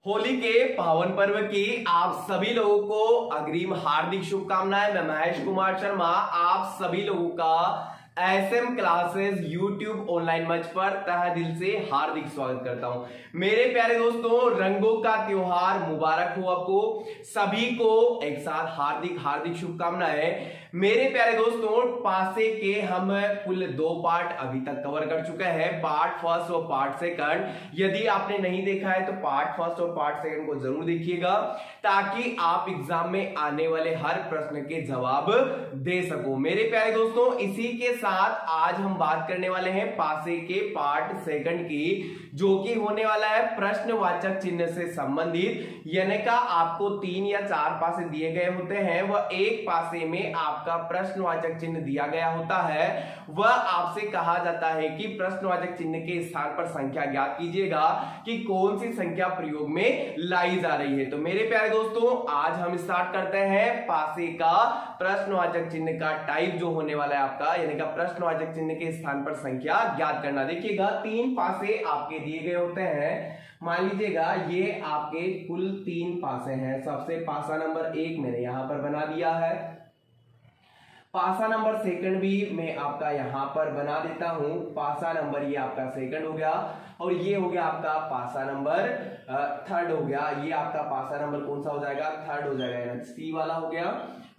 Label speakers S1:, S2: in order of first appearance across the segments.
S1: होली के पावन पर्व की आप सभी लोगों को अग्रिम हार्दिक शुभकामनाएं। मैं महेश कुमार शर्मा आप सभी लोगों का एसएम क्लासेस यूट्यूब ऑनलाइन मंच पर तहे दिल से हार्दिक स्वागत करता हूं। मेरे प्यारे दोस्तों, रंगों का त्योहार मुबारक हो आपको सभी को एक साथ हार्दिक हार्दिक शुभकामनाएं। मेरे प्यारे दोस्तों, पासे के हम कुल 2 पार्ट अभी तक कवर कर चुके हैं, पार्ट फर्स्ट और पार्ट सेकंड। यदि आपने नहीं देखा है तो पार्ट फर्स्ट और पार्ट सेकंड को जरूर देखिएगा ताकि आप एग्जाम में आने वाले हर प्रश्न के जवाब दे सको। मेरे प्यारे दोस्तों, इसी के साथ आज हम बात करने वाले हैं पासे के पार्ट सेकंड की, जो कि होने वाला है प्रश्नवाचक चिन्ह से संबंधित। यानी का आपको 3 या 4 पासे दिए गए होते हैं, वह एक पासे में आपका प्रश्नवाचक चिन्ह दिया गया होता है। वह आपसे कहा जाता है कि प्रश्नवाचक चिन्ह के स्थान पर संख्या ज्ञात कीजिएगा कि कौन सी संख्या प्रयोग में लाई जा रही है। तो मेरे प्यारे दोस्तों, आज हम स्टार्ट करते हैं पासे का प्रश्नवाचक चिन्ह का टाइप जो होने वाला है आपका, यानी कि प्रश्नवाचक चिन्ह के स्थान पर संख्या ज्ञात करना। देखिएगा 3 पासे आपके दिए गए होते हैं। मान लीजिएगा ये आपके कुल 3 पासे हैं। सबसे पासा नंबर 1 मैंने यहां पर बना दिया है, पासा नंबर सेकंड भी मैं आपका यहां पर बना देता हूं। पासा नंबर ये आपका सेकंड हो गया और ये हो गया आपका पासा नंबर थर्ड हो गया। ये आपका पासा नंबर कौन सा हो जाएगा? थर्ड हो जाएगा, सी वाला हो गया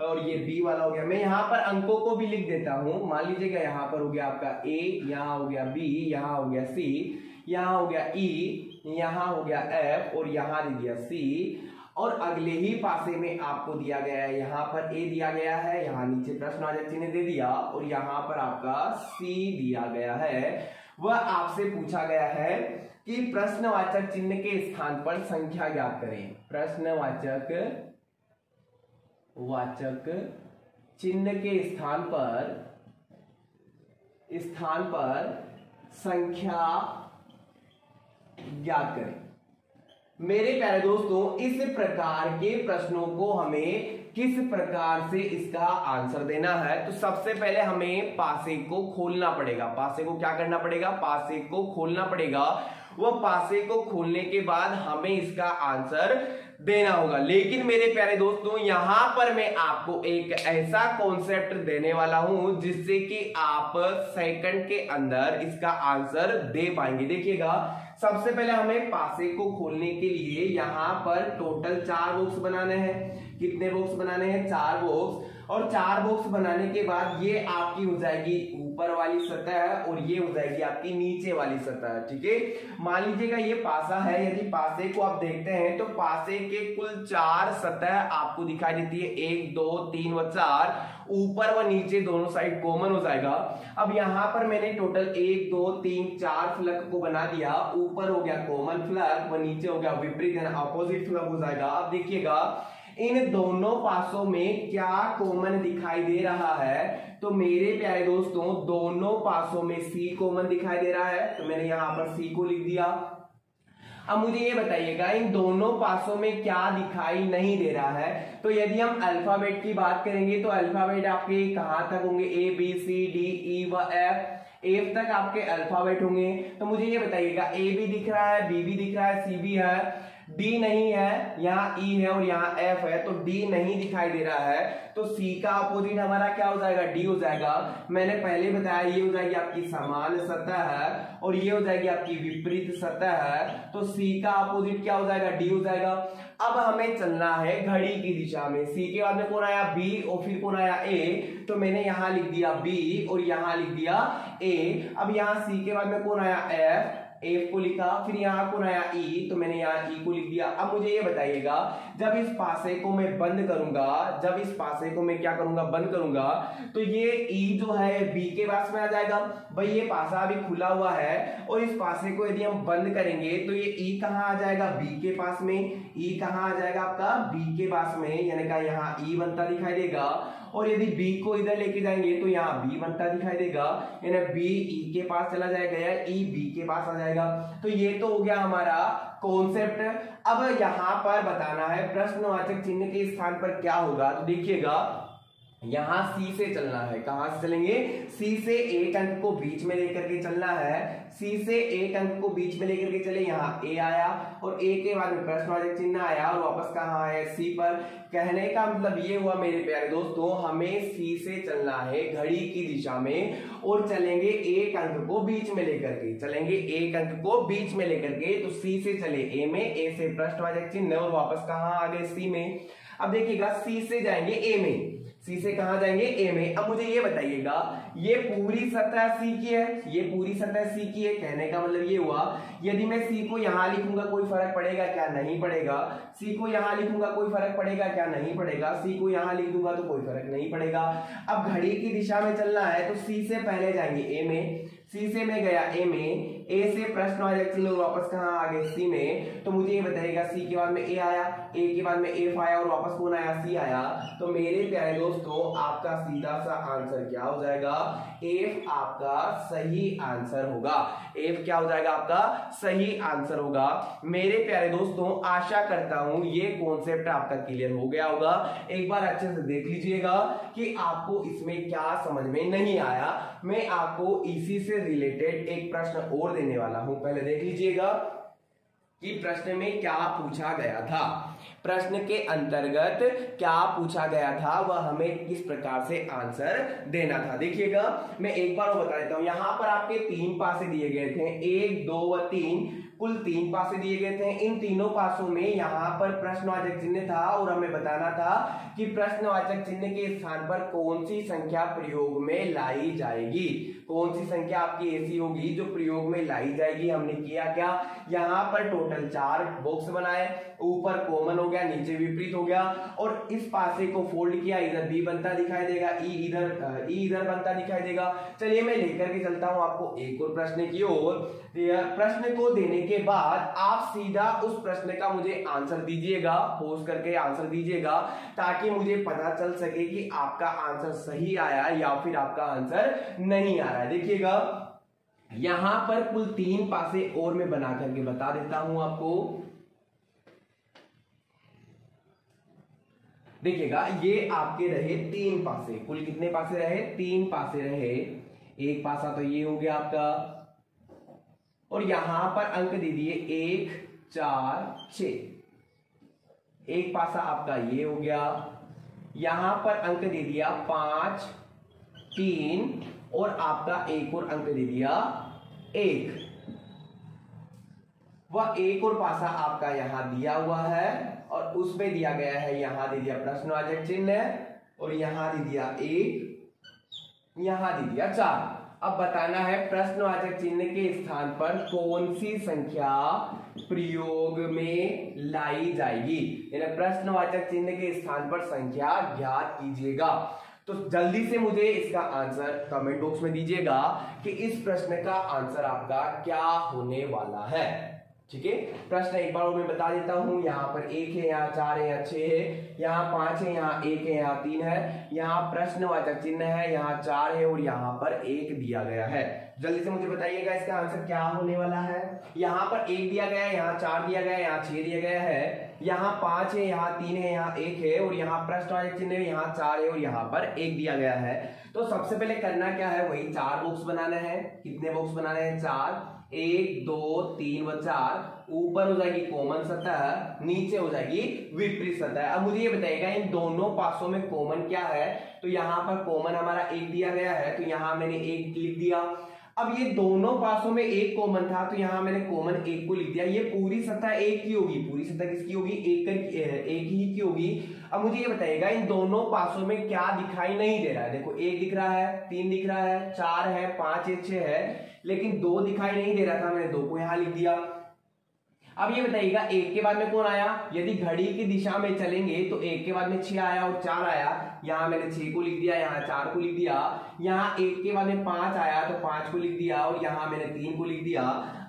S1: और ये बी वाला हो गया। मैं यहाँ पर अंकों को भी लिख देता हूं। मान लीजिएगा यहाँ पर हो गया आपका ए, यहाँ हो गया बी, यहाँ हो गया सी, यहाँ हो गया ई, यहाँ हो गया एफ और यहाँ दे दिया सी। और अगले ही पासे में आपको दिया गया है, यहाँ पर ए दिया गया है, यहाँ नीचे प्रश्नवाचक चिन्ह दे दिया और यहाँ पर आपका सी दिया गया है। वह आपसे पूछा गया है कि प्रश्नवाचक चिन्ह के स्थान पर संख्या ज्ञात करें। प्रश्नवाचक चिन्ह के स्थान पर संख्या ज्ञात करें। मेरे प्यारे दोस्तों, इस प्रकार के प्रश्नों को हमें किस प्रकार से इसका आंसर देना है, तो सबसे पहले हमें पासे को खोलना पड़ेगा। पासे को क्या करना पड़ेगा? पासे को खोलना पड़ेगा। वह पासे को खोलने के बाद हमें इसका आंसर देना होगा। लेकिन मेरे प्यारे दोस्तों, यहां पर मैं आपको एक ऐसा कॉन्सेप्ट देने वाला हूं जिससे कि आप सेकंड के अंदर इसका आंसर दे पाएंगे। देखिएगा, सबसे पहले हमें पासे को खोलने के लिए यहां पर टोटल 4 बॉक्स बनाने हैं। कितने बॉक्स बनाने हैं? 4 बॉक्स। और 4 बॉक्स बनाने के बाद ये आपकी हो जाएगी ऊपर वाली सतह और ये हो जाएगी आपकी नीचे वाली सतह। ठीक है, मान लीजिएगा ये पासा है। यदि पासे को आप देखते हैं तो पासे के कुल 4 सतह आपको दिखाई देती है, 1 2 3 व 4। ऊपर व नीचे दोनों साइड कॉमन हो जाएगा। अब यहां पर मैंने टोटल 1 2 3 4 फलक को बना दिया। ऊपर हो गया कॉमन फलक व नीचे हो गया विपरीत यानी अपोजिट फलक हो जाएगा। अब देखिएगा इन दोनों पासों में क्या कॉमन दिखाई दे रहा है, तो मेरे प्यारे दोस्तों दोनों पासों में सी कॉमन दिखाई दे रहा है, तो मैंने यहां पर सी को लिख दिया। अब मुझे ये बताइएगा इन दोनों पासों में क्या दिखाई नहीं दे रहा है। तो यदि हम अल्फाबेट की बात करेंगे तो अल्फाबेट आपके कहां तक होंगे? ए बी सी डी ई व एफ तक आपके अल्फाबेट होंगे। तो मुझे ये बताइएगा ए भी दिख रहा है, बी भी दिख रहा है, सी भी है, डी नहीं है, यहाँ ई है और यहाँ एफ है, तो डी नहीं दिखाई दे रहा है। तो सी का अपोजिट हमारा क्या हो जाएगा? डी हो जाएगा। मैंने पहले बताया ये हो जाएगी आपकी समान सतह है और ये हो जाएगी आपकी विपरीत सतह है। तो सी का अपोजिट क्या हो जाएगा? डी हो जाएगा। अब हमें चलना है घड़ी की दिशा में। सी के बाद में कौन आया? बी और फिर कौन आया? ए। तो मैंने यहां लिख दिया बी और यहां लिख दिया ए। अब यहां सी के बाद में कौन आया? एफ को लिखा, फिर यहाँ कौन आया? ई, तो मैंने यहाँ ई को लिख दिया। अब मुझे ये बताइएगा, जब इस पासे को मैं बंद करूंगा, जब इस पासे को मैं क्या करूंगा? बंद करूंगा, तो ये ई जो है बी के पास में आ जाएगा। भाई ये पासा अभी खुला हुआ है और इस पासे को यदि हम बंद करेंगे तो ये ई कहाँ आ जाएगा? बी के पास में। ई कहाँ आ जाएगा आपका? बी के पास में, यानी कि यहाँ ई बनता दिखाई देगा। और यदि बी को इधर लेके जाएंगे तो यहाँ बी बनता दिखाई देगा, यानी बी ई के पास चला जाएगा या ई बी के पास आ जाएगा। तो ये तो हो गया हमारा कॉन्सेप्ट। अब यहाँ पर बताना है प्रश्नवाचक चिन्ह के स्थान पर क्या होगा। तो देखिएगा यहां सी से चलना है। कहां से चलेंगे? सी से एक अंक को बीच में लेकर के चलना है। सी से एक अंक को बीच में लेकर के चले, यहाँ ए आया और ए के बाद में प्रश्नवाचक चिन्ह आया और वापस कहाँ आया? सी पर। कहने का मतलब ये हुआ मेरे प्यारे दोस्तों, हमें सी से चलना है घड़ी की दिशा में और चलेंगे एक अंक को बीच में लेकर के, चलेंगे एक अंक को बीच में लेकर के। तो सी से चले ए में, ए से प्रश्नवाचक चिन्ह और वापस कहाँ आ गए? सी में। अब देखिएगा सी से जाएंगे ए में, सी से कहां जाएंगे? ए में। अब मुझे ये बताइएगा, ये पूरी सतह सी की है, ये पूरी सतह सी की है। कहने का मतलब ये हुआ, यदि मैं सी को यहां लिखूंगा कोई फर्क पड़ेगा क्या? नहीं पड़ेगा। सी को यहां लिखूंगा कोई फर्क पड़ेगा क्या? नहीं पड़ेगा। सी को यहां लिख दूंगा तो कोई फर्क नहीं पड़ेगा। अब घड़ी की दिशा में चलना है तो सी से पहले जाएंगे ए में, सी से मैं गया ए में, ए से प्रश्नवाचक चिन्ह वापस कहां आ गए? सी में। तो मुझे ये बताइएगा सी के बाद में ए आया, ए के बाद में एफ आया और वापस कौन आया? सी आया। तो मेरे प्यारे दोस्तों आपका सीधा सा आंसर क्या हो जाएगा? एफ आपका सही आंसर होगा। एफ क्या हो जाएगा? आपका सही आंसर होगा। मेरे प्यारे दोस्तों आशा करता हूं ये कॉन्सेप्ट आपका क्लियर हो गया होगा। एक बार अच्छे से देख लीजिएगा कि आपको इसमें क्या समझ में नहीं आया। मैं आपको इसी से रिलेटेड एक प्रश्न और देने वाला हूं, पहले देख लीजिएगा कि प्रश्न में क्या पूछा गया था। प्रश्न के अंतर्गत क्या पूछा गया था वह हमें किस प्रकार से आंसर देना था। देखिएगा मैं एक बार वो बता देता हूं। यहां पर आपके 3 पासे दिए गए थे, 1, 2 व 3, कुल 3 पासे दिए गए थे। इन तीनों पासों में यहाँ पर प्रश्नवाचक चिन्ह था और हमें बताना था कि प्रश्नवाचक चिन्ह के स्थान पर कौन सी संख्या प्रयोग में लाई जाएगी, कौन सी संख्या आपकी ऐसी होगी जो प्रयोग में लाई जाएगी। हमने किया क्या? यहाँ पर टोटल 4 बॉक्स बनाए, ऊपर कॉमन हो गया, नीचे विपरीत हो गया और इस पासे को फोल्ड किया, इधर बी बनता दिखाई देगा, ई इधर बनता दिखाई देगा। चलिए मैं लेकर के चलता हूं आपको एक और प्रश्न की ओर। प्रश्न को देने के बाद आप सीधा उस प्रश्न का मुझे आंसर दीजिएगा, पोज करके आंसर दीजिएगा ताकि मुझे पता चल सके कि आपका आंसर सही आया या फिर आपका आंसर नहीं आ रहा है। देखिएगा यहां पर कुल 3 पासे और मैं बना करके बता देता हूं आपको। देखिएगा ये आपके रहे 3 पासे, कुल कितने पासे रहे? 3 पासे रहे। एक पासा तो ये हो गया आपका और यहां पर अंक दे दिए 1, 4, 6। एक पासा आपका ये हो गया, यहां पर अंक दे दिया 5, 3 और आपका एक और अंक दे दिया 1। वह एक और पासा आपका यहां दिया हुआ है और उसमें दिया गया है, यहां दे दिया प्रश्नवाचक चिन्ह और यहां दे दिया 1, यहां दे दिया 4। अब बताना है प्रश्नवाचक चिन्ह के स्थान पर कौन सी संख्या प्रयोग में लाई जाएगी, यानी प्रश्नवाचक चिन्ह के स्थान पर संख्या ज्ञात कीजिएगा। तो जल्दी से मुझे इसका आंसर कमेंट बॉक्स में दीजिएगा कि इस प्रश्न का आंसर आपका क्या होने वाला है। ठीक है, प्रश्न एक बार मैं बता देता हूं। यहाँ पर 1 है, यहाँ 4 है, यहाँ 6 है, यहाँ 5 है, यहाँ 1 है, यहाँ 3 है, यहाँ प्रश्नवाचक चिन्ह है, यहाँ 4 है और यहाँ पर 1 दिया गया है। जल्दी से मुझे बताइएगा इसका आंसर क्या होने वाला है। यहाँ पर 1 दिया गया है, यहाँ 4 दिया गया है, यहाँ 6 दिया गया है, यहाँ 5 है, यहाँ 3 है, यहाँ 1 है और यहाँ प्रश्नवाचक चिन्ह है, यहाँ 4 है और यहाँ पर 1 दिया गया है। तो सबसे पहले करना क्या है, वही 4 बॉक्स बनाना है। कितने बॉक्स बनाने हैं? 4, 1, 2, 3 व 4। ऊपर हो जाएगी कॉमन सतह, नीचे हो जाएगी विपरीत सतह। अब मुझे ये बताइएगा इन दोनों पासों में कॉमन क्या है। तो यहाँ पर कॉमन हमारा 1 दिया गया है तो यहाँ मैंने 1 लिख दिया। अब ये दोनों पासों में 1 कॉमन था तो यहाँ मैंने कॉमन 1 को लिख दिया। ये पूरी सतह 1 की होगी, पूरी सतह किसकी होगी? 1 ही की होगी। अब मुझे ये बताइएगा इन दोनों पासों में क्या दिखाई नहीं दे रहा है। देखो 1 दिख रहा है, 3 दिख रहा है, 4 है, 5 है, 6 है, लेकिन 2 दिखाई नहीं दे रहा था, मैंने 2 को यहां लिख दिया। अब ये बताइएगा 1 के बाद में कौन आया? यदि घड़ी की दिशा में चलेंगे तो 1 के बाद में 6 आया और 4 आया, यहां मैंने 6 को लिख दिया, यहाँ 4 को लिख दिया। यहाँ 1 के बाद में 5 आया तो 5 को लिख दिया और यहाँ मैंने 3 को लिख दिया।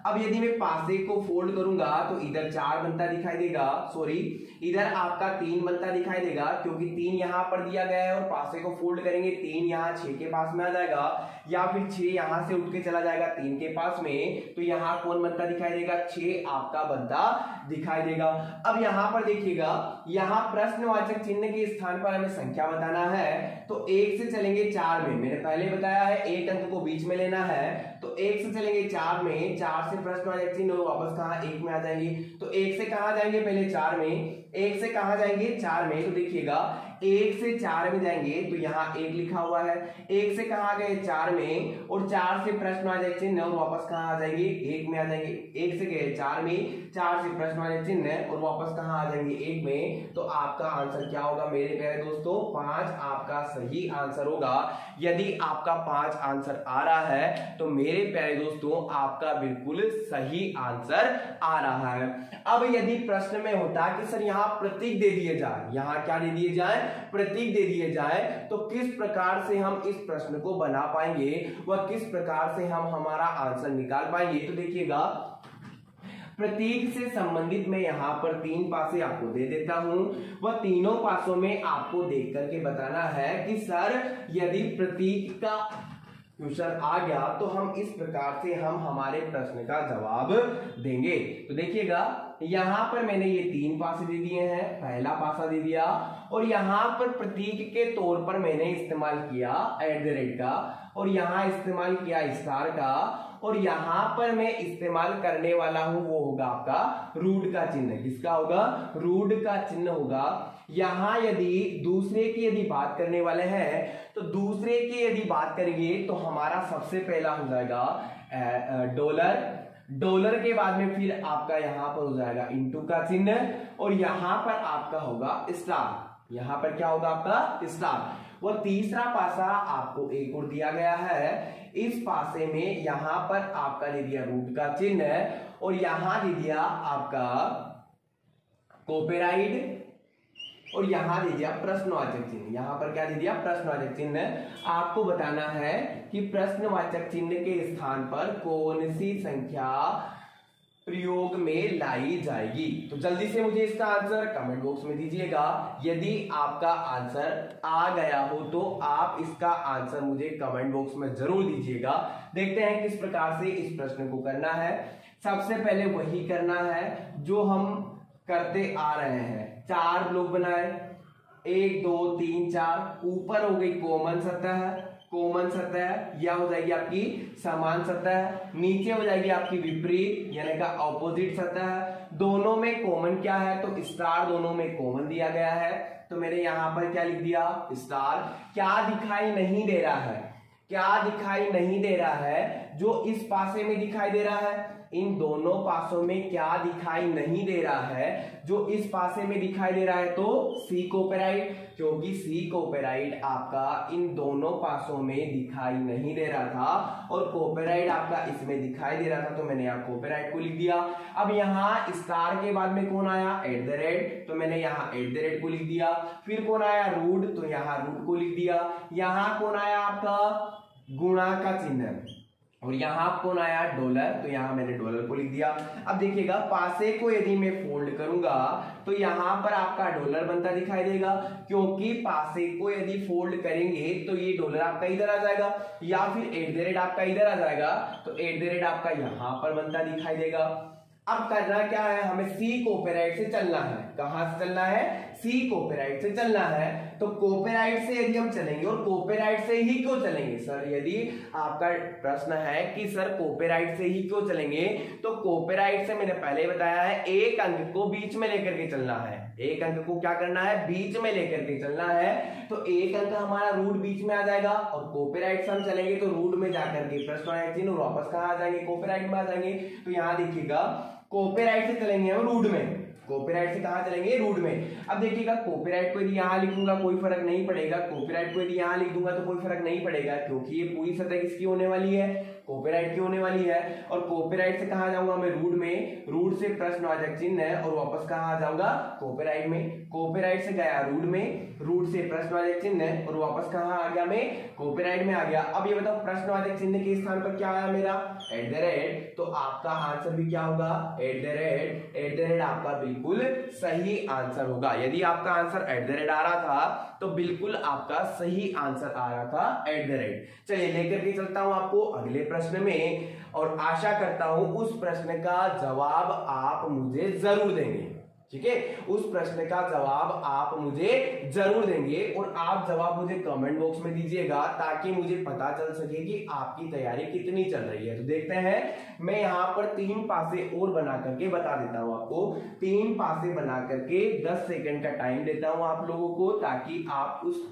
S1: अब यदि मैं पासे को फोल्ड करूंगा तो इधर 4 बनता दिखाई देगा, सॉरी इधर आपका 3 बनता दिखाई देगा क्योंकि 3 यहाँ पर दिया गया है और पासे को फोल्ड करेंगे 3 यहाँ 6 के पास में आ जाएगा या फिर 6 यहाँ से उठ के चला जाएगा 3 के पास में, तो यहाँ कौन बनता दिखाई देगा? 6 आपका बनता दिखाई देगा। अब यहाँ पर देखिएगा, यहाँ प्रश्नवाचक चिन्ह के स्थान पर हमें संख्या बताना है, तो 1 से चलेंगे 4 में। मैंने पहले बताया है एक अंक को बीच में लेना है, तो 1 से चलेंगे 4 में, 4 से प्रश्नवाचक चिन्ह और वापस कहाँ 1 में आ जाएंगे। तो 1 से कहाँ जाएंगे, पहले 4 में, 1 से कहाँ जाएंगे 4 में, तो देखिएगा 1 से 4 में जाएंगे तो यहाँ 1 लिखा हुआ है, 1 से कहाँ गए 4 में, और 4 से प्रश्नवाचक चिन्ह और वापस कहाँ आ जाएंगे 1 में आ जाएंगे। 1 से गए 4 में, 4 से प्रश्नवाचक चिन्ह और वापस कहाँ आ जाएंगे 1 में। तो आपका आंसर क्या होगा मेरे प्यारे दोस्तों, 5 आपका सही आंसर होगा। यदि आपका 5 आंसर आ रहा है तो मेरे प्यारे दोस्तों आपका बिल्कुल सही आंसर आ रहा है। अब यदि प्रश्न में होता कि सर यहाँ प्रतीक दे दिए जाए, यहाँ क्या दे दिए जाए, प्रतीक दे दिए जाए, तो किस प्रकार से हम इस प्रश्न को बना पाएंगे, वह किस प्रकार से हम हमारा आंसर निकाल पाएंगे। तो देखिएगा, प्रतीक से संबंधित मैं यहाँ पर 3 पासे आपको दे देता हूं, वह तीनों पासों में आपको देख करके बताना है कि सर यदि प्रतीक का क्वेश्चन आ गया तो हम इस प्रकार से हम हमारे प्रश्न का जवाब देंगे। तो देखिएगा, यहाँ पर मैंने ये 3 पासे दे दिए हैं, पहला पासा दे दिया, और यहाँ पर प्रतीक के तौर पर मैंने इस्तेमाल किया @ का, और यहाँ इस्तेमाल किया स्टार का, और यहाँ पर मैं इस्तेमाल करने वाला हूं वो होगा आपका रूट का चिन्ह। किसका होगा, रूट का चिन्ह होगा। यहाँ यदि दूसरे की यदि बात करने वाले हैं तो दूसरे की यदि बात करेंगे तो हमारा सबसे पहला हो जाएगा डॉलर, डॉलर के बाद में फिर आपका यहाँ पर हो जाएगा इंटू का चिन्ह, और यहाँ पर आपका होगा स्टार। यहाँ पर क्या होगा आपका स्टार। वह तीसरा पासा आपको एक और दिया गया है, इस पासे में यहाँ पर आपका दे दिया रूट का चिन्ह, और यहाँ दे दिया आपका कॉपीराइट, और यहाँ दे दिया प्रश्नवाचक चिन्ह। यहाँ पर क्या दे दिया, प्रश्नवाचक चिन्ह। आपको बताना है कि प्रश्नवाचक चिन्ह के स्थान पर कौन सी संख्या प्रयोग में लाई जाएगी। तो जल्दी से मुझे इसका आंसर कमेंट बॉक्स में दीजिएगा। यदि आपका आंसर आ गया हो तो आप इसका आंसर मुझे कमेंट बॉक्स में जरूर दीजिएगा। देखते हैं किस प्रकार से इस प्रश्न को करना है। सबसे पहले वही करना है जो हम करते आ रहे हैं। 4 ब्लॉक बनाए, 1 2 3 4, ऊपर हो गई कॉमन सतह, कॉमन सतह यह हो जाएगी आपकी समान सतह, नीचे हो जाएगी आपकी विपरीत यानी का ऑपोजिट सतह। दोनों में कॉमन क्या है, तो स्टार दोनों में कॉमन दिया गया है, तो मैंने यहां पर क्या लिख दिया स्टार। क्या दिखाई नहीं दे रहा है, क्या दिखाई नहीं दे रहा है, जो इस पासे में दिखाई दे रहा है, इन दोनों पासों में क्या दिखाई नहीं दे रहा है, जो इस पासे में दिखाई दे रहा है तो सी कॉपीराइट, क्योंकि सी कॉपीराइट आपका इन दोनों पासों में दिखाई नहीं दे रहा था और कॉपीराइट आपका इसमें दिखाई दे रहा था, तो मैंने यहाँ कॉपीराइट को लिख दिया। अब यहाँ स्टार के बाद में कौन आया @ तो मैंने यहाँ @ को लिख दिया। फिर कौन आया रूट, तो यहाँ रूट को लिख दिया। यहाँ कौन आया आपका गुणा का चिन्ह, और यहाँ कौन आया डॉलर, तो यहाँ मैंने डॉलर को लिख दिया। अब देखिएगा, पासे को यदि मैं फोल्ड करूंगा तो यहाँ पर आपका डॉलर बनता दिखाई देगा, क्योंकि पासे को यदि फोल्ड करेंगे तो ये डॉलर आपका इधर आ जाएगा, या फिर @ आपका इधर आ जाएगा, तो @ आपका यहाँ पर बनता दिखाई देगा। अब करना क्या है, हमें सी कॉपीराइट से चलना है। कहां से चलना है, सी कॉपीराइट से चलना है। तो कॉपीराइट से यदि हम चलेंगे, और कॉपीराइट से ही क्यों चलेंगे सर, यदि आपका प्रश्न है कि सर कॉपीराइट से ही क्यों चलेंगे, तो कॉपीराइट से मैंने पहले बताया है एक अंक को बीच में लेकर के चलना है। एक अंक को क्या करना है, बीच में लेकर के चलना है। तो एक अंक हमारा रूट बीच में आ जाएगा, और कॉपीराइट से हम चलेंगे तो रूट में जाकर के प्रश्नवाचक चिन्ह वापस कहाँ आ जाएंगे, कॉपीराइट में आ जाएंगे। तो यहाँ देखिएगा, कॉपीराइट से चलेंगे हम रूट में, कॉपीराइट से कहां चलेंगे, रूट में। अब देखिएगा, कॉपीराइट को यदि यहां लिखूंगा कोई फर्क नहीं पड़ेगा, कॉपीराइट को यदि यहां लिख दूंगा तो कोई फर्क नहीं पड़ेगा, क्योंकि ये पूरी सतह किसकी होने वाली है, कॉपीराइट की होने वाली है। और कॉपीराइट से कहां जाऊंगा मैं, रूट में, रूट से प्रश्नवाचक चिन्ह है और वापस कहां आ जाऊंगा, कॉपीराइट में। कॉपीराइट से गया रूट में, रूट से प्रश्नवाचक चिन्ह है और वापस कहां आ गया, मैं कॉपीराइट में आ गया। अब ये बताओ, प्रश्नवाचक चिन्ह के स्थान पर क्या आया मेरा, @ तो आपका आंसर भी क्या होगा, @ आपका बिल्कुल सही आंसर होगा। यदि आपका आंसर @ आ रहा था तो बिल्कुल आपका सही आंसर आ रहा था @। चलिए लेकर के चलता हूं आपको अगले प्रश्न प्रश्न में, और आशा करता हूं उस प्रश्न का जवाब आप मुझे जरूर देंगे। ठीक है, उस प्रश्न का जवाब आप मुझे जरूर देंगे, और आप जवाब मुझे कमेंट बॉक्स में दीजिएगा ताकि मुझे पता चल सके कि आपकी तैयारी कितनी चल रही है। तो देखते हैं, मैं यहाँ पर 3 पासे और बना करके बता देता हूं आपको। 3 पासे बना करके 10 सेकंड का टाइम देता हूं आप लोगों को, ताकि आप उस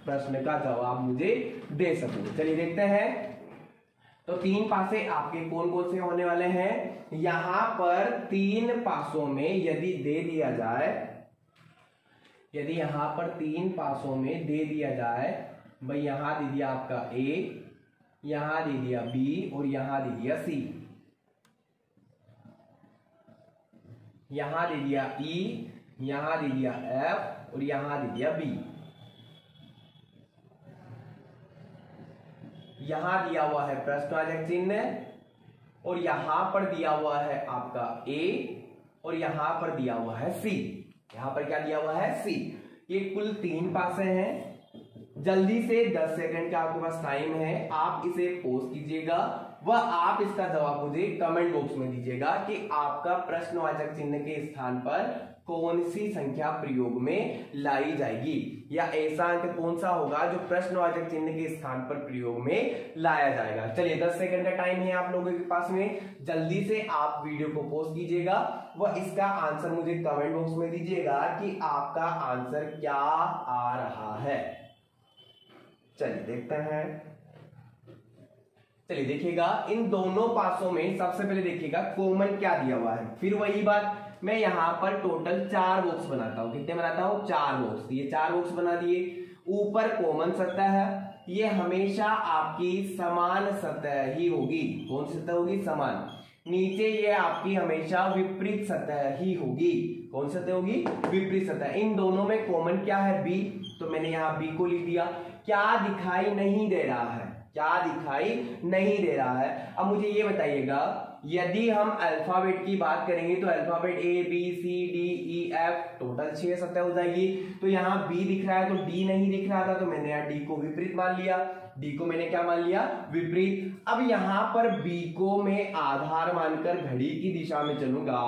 S1: प्रश्न का जवाब मुझे दे सको। चलिए देखते हैं। तो 3 पासे आपके कौन कौन से होने वाले हैं? यहां पर 3 पासों में यदि दे दिया जाए, यदि यहां पर 3 पासों में दे दिया जाए, भाई यहां दे दिया आपका ए, यहां दे दिया बी और यहां दे दिया सी, यहां दे दिया ई, यहां दे दिया एफ और यहां दे दिया बी। यहां दिया हुआ है प्रश्नवाचक चिन्ह और यहां पर दिया हुआ है आपका ए और यहां पर दिया हुआ है सी। यहां पर क्या दिया हुआ है? सी। ये कुल 3 पासे हैं। जल्दी से 10 सेकंड का आपके पास टाइम है, आप इसे पोस्ट कीजिएगा व आप इसका जवाब मुझे कमेंट बॉक्स में दीजिएगा कि आपका प्रश्नवाचक चिन्ह के स्थान पर कौन सी संख्या प्रयोग में लाई जाएगी, या ऐसा अंक कौन सा होगा जो प्रश्नवाचक चिन्ह के स्थान पर प्रयोग में लाया जाएगा। चलिए 10 सेकंड का टाइम है आप लोगों के पास में, जल्दी से आप वीडियो को पोस्ट कीजिएगा व इसका आंसर मुझे कमेंट बॉक्स में दीजिएगा कि आपका आंसर क्या आ रहा है। चलिए देखते हैं। चलिए देखिएगा, इन दोनों पासों में सबसे पहले देखिएगा कॉमन क्या दिया हुआ है। फिर वही बात, मैं यहां पर टोटल 4 बॉक्स बनाता हूं। कितने बनाता हूं? 4 बॉक्स। ये 4 बॉक्स बना दिए। ऊपर कॉमन सतह है, ये हमेशा आपकी समान सतह ही होगी। कौन सी सतह होगी? समान। नीचे ये आपकी हमेशा विपरीत सतह ही होगी। कौन सी सतह होगी? विपरीत सतह। इन दोनों में कॉमन क्या है? बी। तो मैंने यहां बी को लिख दिया। क्या दिखाई नहीं दे रहा है? क्या दिखाई नहीं दे रहा है? अब मुझे ये बताइएगा, यदि हम अल्फाबेट की बात करेंगे तो alphabet A B C D E F total 6 सतह हो जाएगी। तो यहाँ बी दिख रहा है तो डी नहीं दिख रहा था, तो मैंने यहाँ डी को विपरीत मान लिया। डी को मैंने क्या मान लिया? विपरीत। अब यहाँ पर बी को मैं आधार मानकर घड़ी की दिशा में चलूंगा।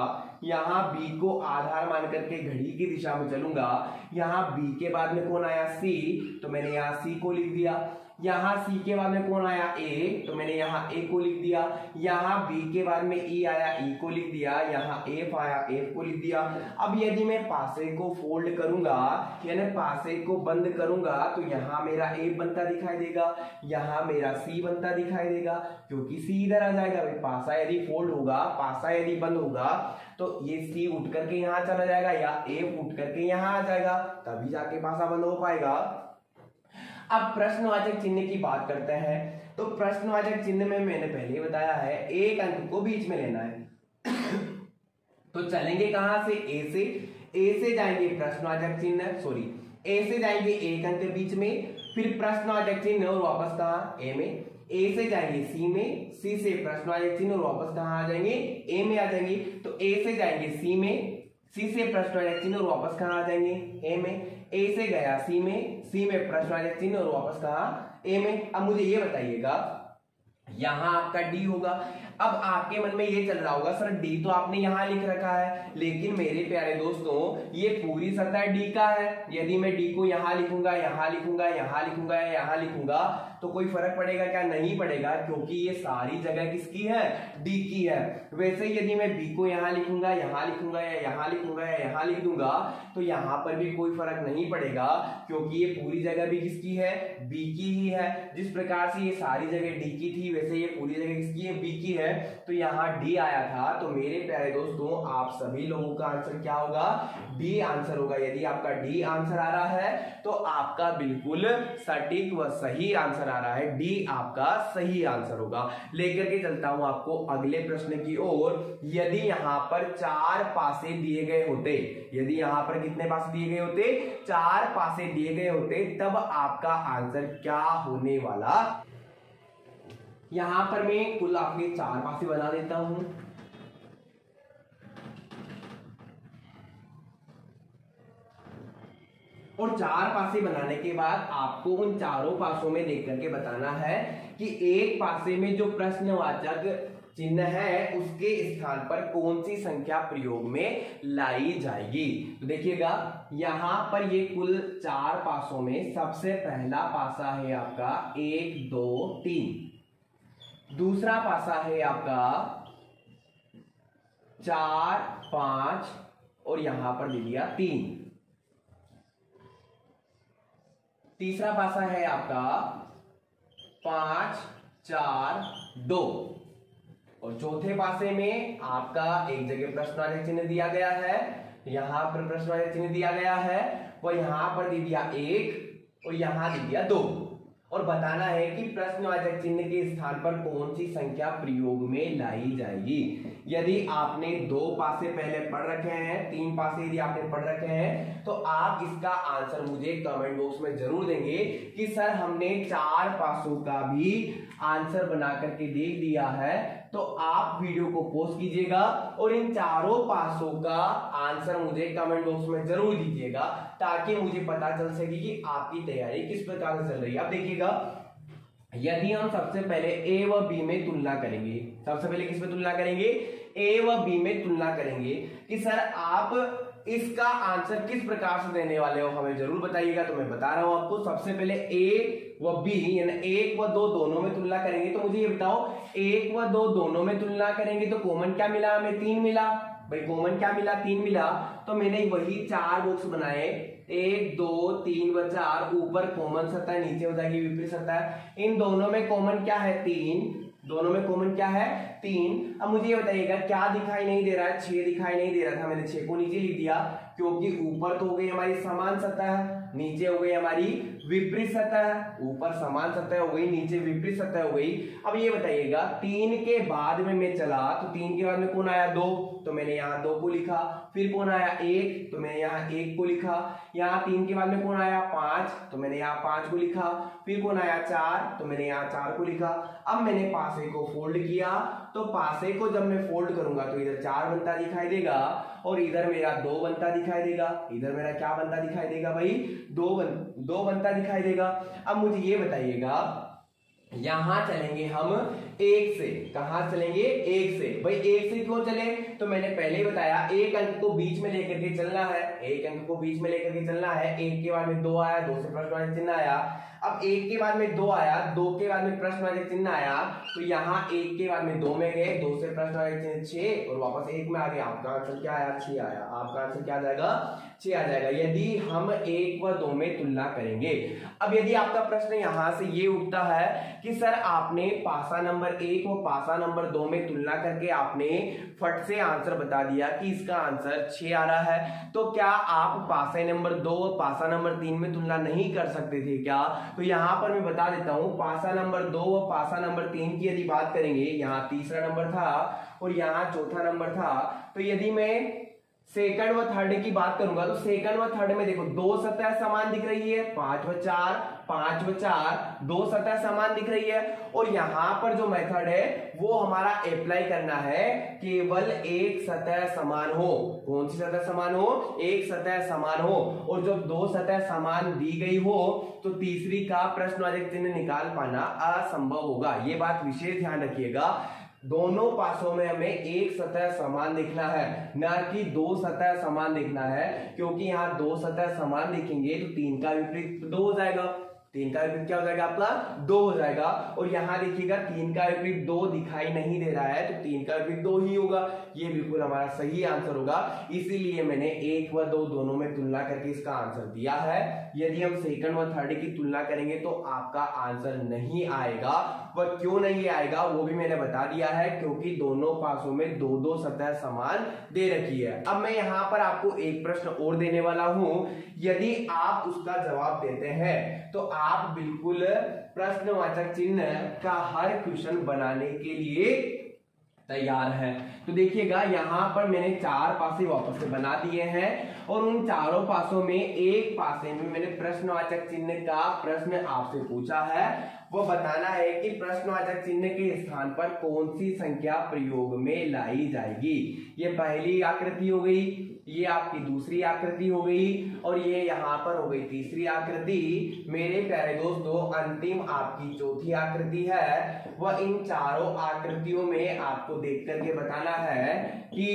S1: यहाँ बी को आधार मान करके घड़ी की दिशा में चलूंगा। यहाँ बी के बाद में कौन आया? सी। तो मैंने यहाँ सी को लिख दिया। यहाँ सी के बाद में कौन आया? ए। तो मैंने यहाँ ए को लिख दिया। यहाँ बी के बाद में ई आया, ई को लिख दिया। यहाँ एफ आया, एफ को लिख दिया। अब यदि मैं पासे को फोल्ड करूंगा, यानी पासे को बंद करूंगा, तो यहाँ मेरा ए बनता दिखाई देगा, यहाँ मेरा सी बनता दिखाई देगा, क्योंकि सी इधर आ जाएगा। भाई पासा यदि फोल्ड होगा, पासा यदि बंद होगा, तो ये सी उठ करके यहाँ चला जाएगा या ए उठ करके यहाँ आ जाएगा, तभी जाके पासा बंद हो पाएगा। अब प्रश्नवाचक चिन्ह की बात करते हैं। तो प्रश्नवाचक चिन्ह में मैंने पहले बताया है, एक अंक को बीच में लेना है। तो चलेंगे कहां से? ए से। ए से जाएंगे प्रश्नवाचक चिन्ह, सॉरी, ए से जाएंगे एक अंक बीच में, फिर प्रश्नवाचक चिन्ह और वापस कहां? ए में। ए से जाएंगे सी में, सी से प्रश्नवाचक चिन्ह और वापस कहां आ जाएंगे? ए में आ जाएंगे। तो ए से जाएंगे सी में, सी से प्रश्नवाचक चिन्ह और वापस कहां आ जाएंगे? ए में। ए से गया सी में, सी में प्रश्नवाचक चिन्ह और वापस कहां? ए में। अब मुझे ये बताइएगा, यहां आपका डी होगा। अब आपके मन में ये चल रहा होगा, सर डी तो आपने यहां लिख रखा है, लेकिन मेरे प्यारे दोस्तों ये पूरी सतह डी का है। यदि मैं डी को यहां लिखूंगा, यहां लिखूंगा, यहां लिखूंगा या यहां लिखूंगा, तो कोई फर्क पड़ेगा क्या? नहीं पड़ेगा, क्योंकि ये सारी जगह किसकी है? डी की है। वैसे यदि मैं बी को यहां लिखूंगा, यहां लिखूंगा या यहां लिखूंगा या यहां लिख दूंगा, तो यहां पर भी कोई फर्क नहीं पड़ेगा, क्योंकि ये पूरी जगह भी किसकी है? बी की ही है। जिस प्रकार से ये सारी जगह डी की थी, वैसे ये पूरी जगह किसकी है? बी की है। तो यहाँ डी आया था। तो मेरे प्यारे दोस्तों, आप सभी लोगों का आंसर क्या होगा? डी आंसर होगा। यदि आपका डी आंसर आ रहा है तो आपका बिल्कुल सटीक व सही आंसर आ रहा है। डी आपका सही आंसर होगा। लेकर के चलता हूं आपको अगले प्रश्न की ओर। यदि यहां पर 4 पासे दिए गए होते, यदि यहां पर कितने पासे दिए गए होते? 4 पासे दिए गए होते, तब आपका आंसर क्या होने वाला? यहां पर मैं कुल आपके 4 पासे बना देता हूं। और 4 पासे बनाने के बाद आपको उन चारों पासों में देख करके बताना है कि एक पासे में जो प्रश्नवाचक चिन्ह है उसके स्थान पर कौन सी संख्या प्रयोग में लाई जाएगी। तो देखिएगा यहां पर ये कुल 4 पासों में सबसे पहला पासा है आपका 1 2 3, दूसरा पासा है आपका 4 5 और यहां पर दे दिया 3, तीसरा पासा है आपका 5 4 2 और चौथे पासे में आपका एक जगह प्रश्नवाचक चिन्ह दिया गया है, यहां पर प्रश्नवाचक चिन्ह दिया गया है, वो यहां पर दे दिया 1 और यहां दे दिया 2 और बताना है कि प्रश्नवाचक चिन्ह के स्थान पर कौन सी संख्या प्रयोग में लाई जाएगी। यदि आपने 2 पासे पहले पढ़ रखे हैं, 3 पासे यदि आपने पढ़ रखे हैं तो आप इसका आंसर मुझे कमेंट बॉक्स में जरूर देंगे कि सर हमने 4 पासों का भी आंसर बना करके देख दिया है। तो आप वीडियो को पॉज कीजिएगा और इन चारों पासों का आंसर मुझे कमेंट बॉक्स में जरूर दीजिएगा ताकि मुझे पता चल सके कि आपकी तैयारी किस प्रकार से चल रही है। अब देखिएगा यदि हम सबसे पहले ए व बी में तुलना करेंगे, सबसे पहले किस में तुलना करेंगे, ए व बी में तुलना करेंगे कि सर आप इसका आंसर किस प्रकार से देने वाले हो हमें जरूर बताइएगा। तो मैं बता रहा हूं आपको, सबसे पहले ए व बी यानी 1 व 2 दोनों में तुलना करेंगे। तो मुझे ये बताओ 1 व 2 दोनों में तुलना करेंगे तो कॉमन क्या मिला हमें, 3 मिला। भाई कॉमन क्या मिला, 3 मिला। तो मैंने वही 4 बॉक्स बनाए, 1 2 3 व 4, ऊपर कॉमन सतह नीचे हो जाएगी विपरीत सतह। इन दोनों में कॉमन क्या है, 3, दोनों में कॉमन क्या है 3। अब मुझे ये बताइएगा क्या दिखाई नहीं दे रहा है, 6 दिखाई नहीं दे रहा था, मैंने 6 को नीचे लिख दिया क्योंकि ऊपर तो हो गई हमारी समान सतह, नीचे हो गई हमारी विपरीत सतह, ऊपर समान सतह हो गई, नीचे विपरीत सतह हो गई। अब ये बताइएगा 3 के बाद में मैं चला तो 3 के बाद में कौन आया 2, तो मैंने यहाँ 2 को लिखा। फिर कौन आया 1, तो मैंने यहाँ 1 को लिखा। यहाँ 3 के बाद में कौन आया 5, तो मैंने यहाँ 5 को लिखा। फिर कौन आया 4, तो मैंने यहाँ 4 को लिखा। अब मैंने पासे को फोल्ड किया, तो पासे को जब मैं फोल्ड करूंगा तो इधर 4 बनता दिखाई देगा और इधर मेरा 2 बनता दिखाई देगा। इधर मेरा क्या बनता दिखाई देगा भाई, 2 बनता दिखाई देगा। अब मुझे ये बताइएगा यहां चलेंगे हम 1 से, कहां चलेंगे 1 से। भाई 1 से क्यों चले, तो मैंने पहले ही बताया एक अंक को बीच में लेकर के चलना है, एक अंक को बीच में लेकर के चलना है। 1 के बाद में 2 आया, 2 से प्रश्नवाचक चिन्ह आया। अब 1 के बाद में 2 आया, 2 के बाद में प्रश्नवाचक चिन्ह आया, तो यहाँ 1 के बाद में 2 में गए, 2 से प्रश्नवाचक चिन्ह 6 और वापस 1 में आ गया। आपका आंसर क्या आया, 6 आया। आपका आंसर क्या आ जाएगा, 6 आ जाएगा यदि हम 1 व 2 में तुलना करेंगे। अब यदि आपका प्रश्न यहां से ये उठता है कि सर आपने पासा नंबर 1 और पासा नंबर 2 में तुलना करके आपने फट से आंसर बता दिया कि इसका आंसर 6 आ रहा है, तो क्या आप पासा नंबर 2 और पासा नंबर 3 में तुलना नहीं कर सकते थे क्या। तो यहां पर मैं बता देता हूं, पासा नंबर 2 और पासा नंबर 3 की यदि बात करेंगे, यहाँ तीसरा नंबर था और यहाँ चौथा नंबर था। तो यदि मैं सेकंड व थर्ड की बात करूंगा तो सेकंड व थर्ड में देखो 2 सतह समान दिख रही है, 5 व 4, 5 व 4, 2 सतह समान दिख रही है। और यहां पर जो मेथड है वो हमारा अप्लाई करना है, केवल एक सतह समान हो। कौन सी सतह समान हो, एक सतह समान हो। और जब 2 सतह समान दी गई हो तो तीसरी का प्रश्नवाचक चिन्ह निकाल पाना असंभव होगा। ये बात विशेष ध्यान रखिएगा, दोनों पासों में हमें एक सतह समान दिखना है, ना कि 2 सतह समान दिखना है, क्योंकि यहाँ 2 सतह समान दिखेंगे तो 3 का विपरीत 2 हो जाएगा। 3 का विपरीत क्या हो जाएगा आपका, 2 हो जाएगा। और यहाँ देखिएगा 3 का विपरीत 2 दिखाई नहीं दे रहा है, तो 3 का विपरीत 2 ही होगा। ये बिल्कुल हमारा सही आंसर होगा, इसीलिए मैंने 1 व 2 दोनों में तुलना करके इसका आंसर दिया है। यदि हम सेकंड व थर्ड की तुलना करेंगे तो आपका आंसर नहीं आएगा। वह क्यों नहीं आएगा वो भी मैंने बता दिया है, क्योंकि दोनों पासों में 2-2 सतह समान दे रखी है। अब मैं यहाँ पर आपको एक प्रश्न और देने वाला हूं, यदि आप उसका जवाब देते हैं तो आप बिल्कुल प्रश्नवाचक चिन्ह का हर क्वेश्चन बनाने के लिए तैयार है। तो देखिएगा यहाँ पर मैंने 4 पासे वापस से बना दिए हैं और उन चारों पासों में एक पासे में मैंने प्रश्नवाचक चिन्ह का प्रश्न आपसे पूछा है वो बताना है कि प्रश्नवाचक चिन्ह के स्थान पर कौन सी संख्या प्रयोग में लाई जाएगी। ये पहली आकृति हो गई, ये आपकी दूसरी आकृति हो गई और ये यहाँ पर हो गई तीसरी आकृति। मेरे प्यारे दोस्तों अंतिम आपकी चौथी आकृति है। वह इन चारों आकृतियों में आपको देख करके बताना है कि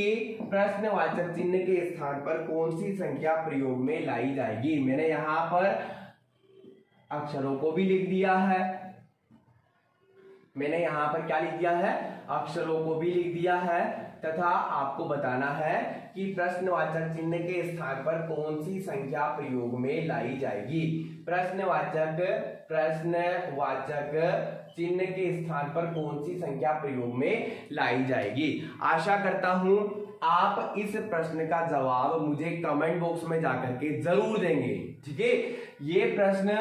S1: प्रश्नवाचक चिन्ह के स्थान पर कौन सी संख्या प्रयोग में लाई जाएगी। मैंने यहाँ पर अक्षरों को भी लिख दिया है, मैंने यहां पर क्या लिख दिया है, अक्षरों को भी लिख दिया है तथा आपको बताना है कि प्रश्नवाचक चिन्ह के स्थान पर कौन सी संख्या प्रयोग में लाई जाएगी। प्रश्नवाचक चिन्ह के स्थान पर कौन सी संख्या प्रयोग में लाई जाएगी। आशा करता हूं आप इस प्रश्न का जवाब मुझे कमेंट बॉक्स में जाकर के जरूर देंगे। ठीक है, ये प्रश्न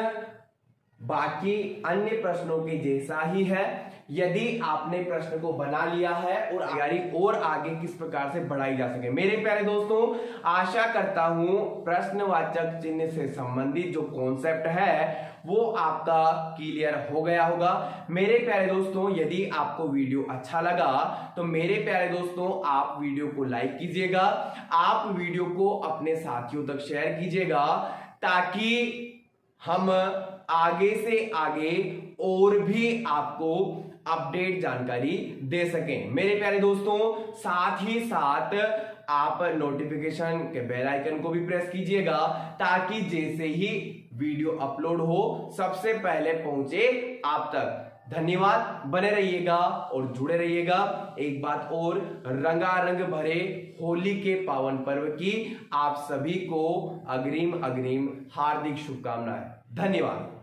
S1: बाकी अन्य प्रश्नों के जैसा ही है। यदि आपने प्रश्न को बना लिया है और आगे किस प्रकार से बढ़ाई जा सके। मेरे प्यारे दोस्तों आशा करता हूं प्रश्नवाचक चिन्ह से संबंधित जो कॉन्सेप्ट है वो आपका क्लियर हो गया होगा। मेरे प्यारे दोस्तों यदि आपको वीडियो अच्छा लगा तो मेरे प्यारे दोस्तों आप वीडियो को लाइक कीजिएगा, आप वीडियो को अपने साथियों तक शेयर कीजिएगा ताकि हम आगे से आगे और भी आपको अपडेट जानकारी दे सकें। मेरे प्यारे दोस्तों साथ ही साथ आप नोटिफिकेशन के बेल आइकन को भी प्रेस कीजिएगा ताकि जैसे ही वीडियो अपलोड हो सबसे पहले पहुंचे आप तक। धन्यवाद, बने रहिएगा और जुड़े रहिएगा। एक बात और, रंगारंग भरे होली के पावन पर्व की आप सभी को अग्रिम हार्दिक शुभकामनाएं। धन्यवाद।